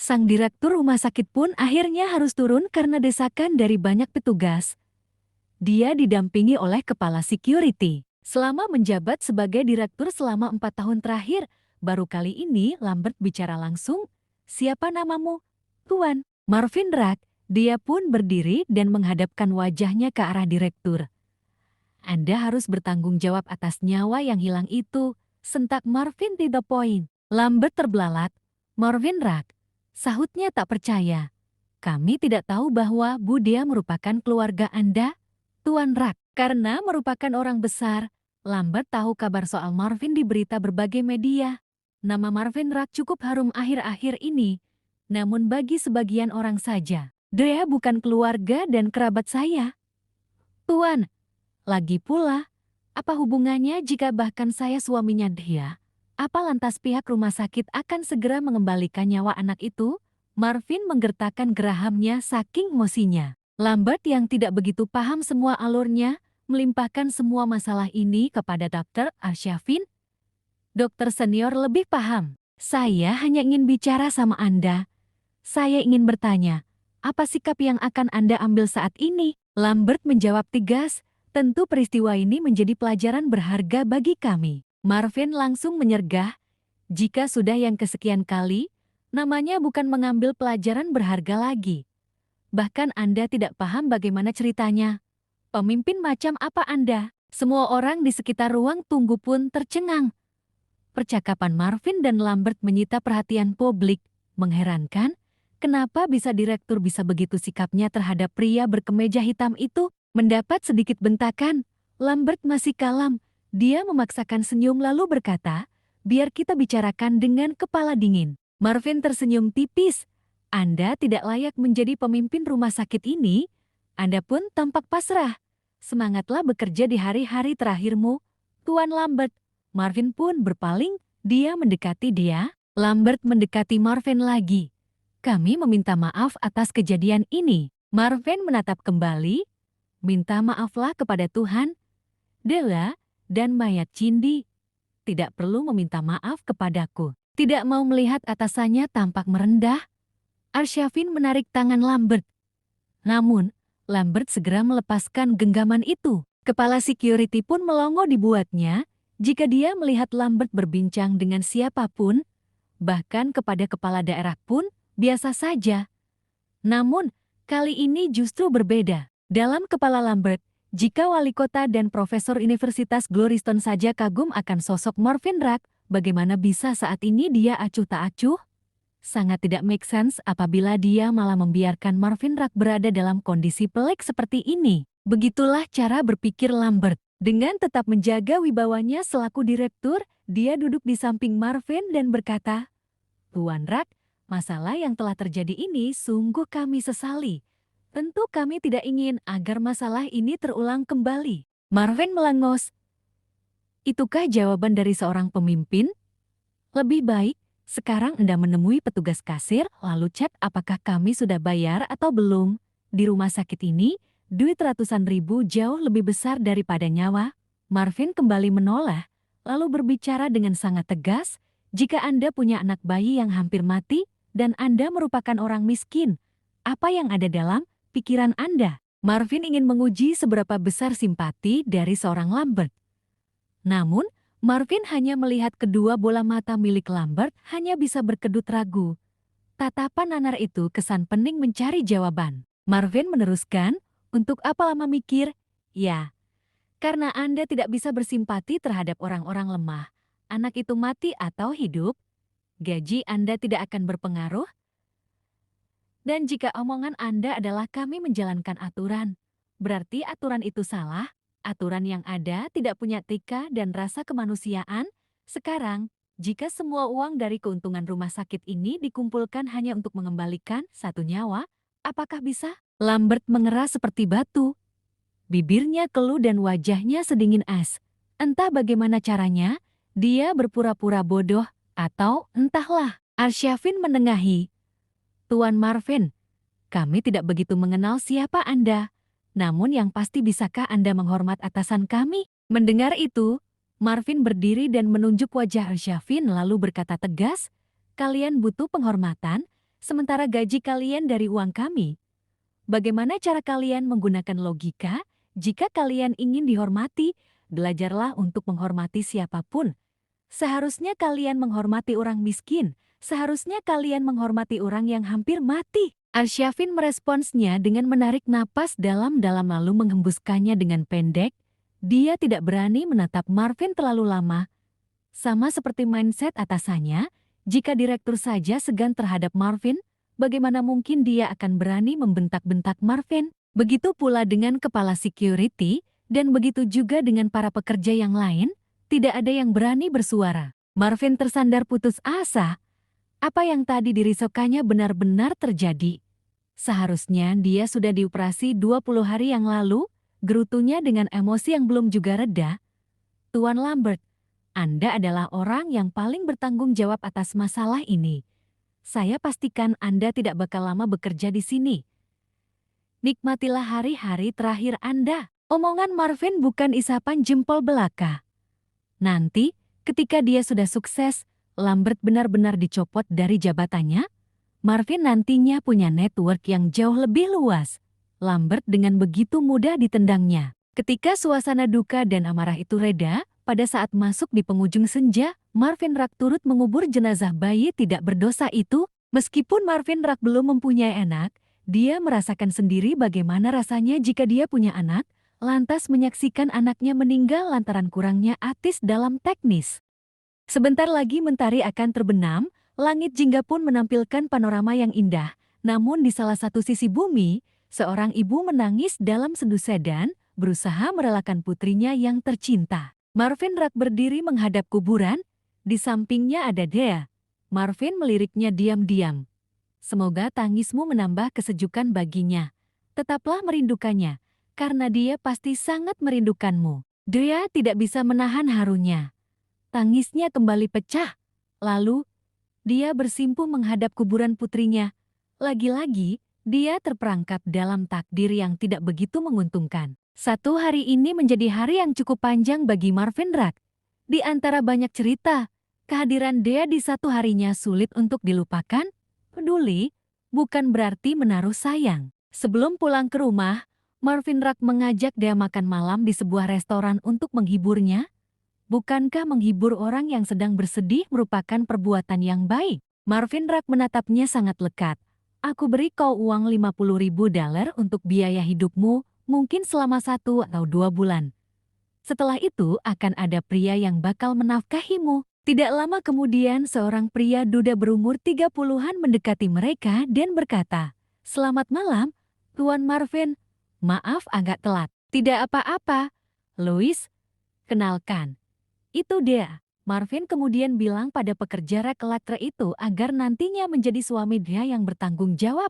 Sang direktur rumah sakit pun akhirnya harus turun karena desakan dari banyak petugas. Dia didampingi oleh kepala security. Selama menjabat sebagai direktur selama 4 tahun terakhir, baru kali ini Lambert bicara langsung. Siapa namamu? Tuan Marvin Rack. Dia pun berdiri dan menghadapkan wajahnya ke arah direktur. Anda harus bertanggung jawab atas nyawa yang hilang itu, sentak Marvin to the point. Lambert terbelalak. Marvin Rack, sahutnya tak percaya. Kami tidak tahu bahwa Budia merupakan keluarga Anda, Tuan Rack. Karena merupakan orang besar, Lambert tahu kabar soal Marvin di berita berbagai media. Nama Marvin Rack cukup harum akhir-akhir ini, namun bagi sebagian orang saja, dia bukan keluarga dan kerabat saya. Tuan, lagi pula, apa hubungannya jika bahkan saya suaminya dia? Apa lantas pihak rumah sakit akan segera mengembalikan nyawa anak itu? Marvin menggertakkan gerahamnya saking emosinya. Lambert yang tidak begitu paham semua alurnya, melimpahkan semua masalah ini kepada Dr. Arsyafin. Dokter senior lebih paham. Saya hanya ingin bicara sama Anda. Saya ingin bertanya, apa sikap yang akan Anda ambil saat ini? Lambert menjawab tegas. Tentu peristiwa ini menjadi pelajaran berharga bagi kami. Marvin langsung menyergah. Jika sudah yang kesekian kali, namanya bukan mengambil pelajaran berharga lagi. Bahkan Anda tidak paham bagaimana ceritanya. Pemimpin macam apa Anda? Semua orang di sekitar ruang tunggu pun tercengang. Percakapan Marvin dan Lambert menyita perhatian publik. Mengherankan, kenapa bisa direktur bisa begitu sikapnya terhadap pria berkemeja hitam itu? Mendapat sedikit bentakan, Lambert masih kalem. Dia memaksakan senyum lalu berkata, biar kita bicarakan dengan kepala dingin. Marvin tersenyum tipis. Anda tidak layak menjadi pemimpin rumah sakit ini. Anda pun tampak pasrah. Semangatlah bekerja di hari-hari terakhirmu, Tuan Lambert. Marvin pun berpaling, dia mendekati dia. Lambert mendekati Marvin lagi. Kami meminta maaf atas kejadian ini. Marvin menatap kembali. Minta maaflah kepada Tuhan, Della, dan mayat Cindy. Tidak perlu meminta maaf kepadaku. Tidak mau melihat atasannya tampak merendah. Arsyafin menarik tangan Lambert. Namun, Lambert segera melepaskan genggaman itu. Kepala security pun melongo dibuatnya jika dia melihat Lambert berbincang dengan siapapun, bahkan kepada kepala daerah pun biasa saja. Namun, kali ini justru berbeda. Dalam kepala Lambert, jika wali kota dan profesor Universitas Gloriston saja kagum akan sosok Marvin Rack, bagaimana bisa saat ini dia acuh tak acuh? Sangat tidak make sense apabila dia malah membiarkan Marvin Rack berada dalam kondisi pelik seperti ini. Begitulah cara berpikir Lambert. Dengan tetap menjaga wibawanya selaku direktur, dia duduk di samping Marvin dan berkata, Tuan Rack, masalah yang telah terjadi ini sungguh kami sesali. Tentu kami tidak ingin agar masalah ini terulang kembali. Marvin melengos. Itukah jawaban dari seorang pemimpin? Lebih baik, sekarang Anda menemui petugas kasir, lalu cek apakah kami sudah bayar atau belum. Di rumah sakit ini, duit ratusan ribu jauh lebih besar daripada nyawa. Marvin kembali menoleh, lalu berbicara dengan sangat tegas, jika Anda punya anak bayi yang hampir mati, dan Anda merupakan orang miskin, apa yang ada dalam pikiran Anda? Marvin ingin menguji seberapa besar simpati dari seorang Lambert. Namun, Marvin hanya melihat kedua bola mata milik Lambert hanya bisa berkedut ragu. Tatapan nanar itu kesan pening mencari jawaban. Marvin meneruskan, untuk apa lama mikir? Ya, karena Anda tidak bisa bersimpati terhadap orang-orang lemah. Anak itu mati atau hidup, gaji Anda tidak akan berpengaruh. Dan jika omongan Anda adalah kami menjalankan aturan, berarti aturan itu salah, aturan yang ada tidak punya etika dan rasa kemanusiaan. Sekarang, jika semua uang dari keuntungan rumah sakit ini dikumpulkan hanya untuk mengembalikan satu nyawa, apakah bisa? Lambert mengerah seperti batu. Bibirnya keluh dan wajahnya sedingin es. Entah bagaimana caranya, dia berpura-pura bodoh, atau entahlah. Arsyafin menengahi. Tuan Marvin, kami tidak begitu mengenal siapa Anda. Namun yang pasti bisakah Anda menghormat atasan kami? Mendengar itu, Marvin berdiri dan menunjuk wajah Arsyafin lalu berkata tegas, kalian butuh penghormatan, sementara gaji kalian dari uang kami. Bagaimana cara kalian menggunakan logika? Jika kalian ingin dihormati, belajarlah untuk menghormati siapapun. Seharusnya kalian menghormati orang miskin. Seharusnya kalian menghormati orang yang hampir mati. Arsyafin meresponsnya dengan menarik napas dalam-dalam lalu menghembuskannya dengan pendek. Dia tidak berani menatap Marvin terlalu lama. Sama seperti mindset atasannya, jika direktur saja segan terhadap Marvin, bagaimana mungkin dia akan berani membentak-bentak Marvin? Begitu pula dengan kepala security, dan begitu juga dengan para pekerja yang lain, tidak ada yang berani bersuara. Marvin tersandar putus asa. Apa yang tadi dirisaukannya benar-benar terjadi. Seharusnya dia sudah dioperasi 20 hari yang lalu, gerutunya dengan emosi yang belum juga reda. Tuan Lambert, Anda adalah orang yang paling bertanggung jawab atas masalah ini. Saya pastikan Anda tidak bakal lama bekerja di sini. Nikmatilah hari-hari terakhir Anda. Omongan Marvin bukan isapan jempol belaka. Nanti, ketika dia sudah sukses, Lambert benar-benar dicopot dari jabatannya, Marvin nantinya punya network yang jauh lebih luas. Lambert dengan begitu mudah ditendangnya. Ketika suasana duka dan amarah itu reda, pada saat masuk di penghujung senja, Marvin Rack turut mengubur jenazah bayi tidak berdosa itu. Meskipun Marvin Rack belum mempunyai anak, dia merasakan sendiri bagaimana rasanya jika dia punya anak, lantas menyaksikan anaknya meninggal lantaran kurangnya atis dalam teknis. Sebentar lagi mentari akan terbenam, langit jingga pun menampilkan panorama yang indah. Namun di salah satu sisi bumi, seorang ibu menangis dalam sendu sedan, berusaha merelakan putrinya yang tercinta. Marvin Rack berdiri menghadap kuburan, di sampingnya ada Dea. Marvin meliriknya diam-diam. Semoga tangismu menambah kesejukan baginya. Tetaplah merindukannya, karena dia pasti sangat merindukanmu. Dea tidak bisa menahan harunya. Tangisnya kembali pecah. Lalu, dia bersimpuh menghadap kuburan putrinya. Lagi-lagi, dia terperangkap dalam takdir yang tidak begitu menguntungkan. Satu hari ini menjadi hari yang cukup panjang bagi Marvin Rack. Di antara banyak cerita, kehadiran Dea di satu harinya sulit untuk dilupakan. Peduli, bukan berarti menaruh sayang. Sebelum pulang ke rumah, Marvin Rack mengajak Dea makan malam di sebuah restoran untuk menghiburnya. Bukankah menghibur orang yang sedang bersedih merupakan perbuatan yang baik? Marvin Rack menatapnya sangat lekat. Aku beri kau uang $50.000 untuk biaya hidupmu, mungkin selama 1 atau 2 bulan. Setelah itu akan ada pria yang bakal menafkahimu. Tidak lama kemudian seorang pria duda berumur 30-an mendekati mereka dan berkata, "Selamat malam, Tuan Marvin. Maaf agak telat." "Tidak apa-apa, Louis. Kenalkan. Itu dia." Marvin kemudian bilang pada pekerja rek elektra itu agar nantinya menjadi suami dia yang bertanggung jawab.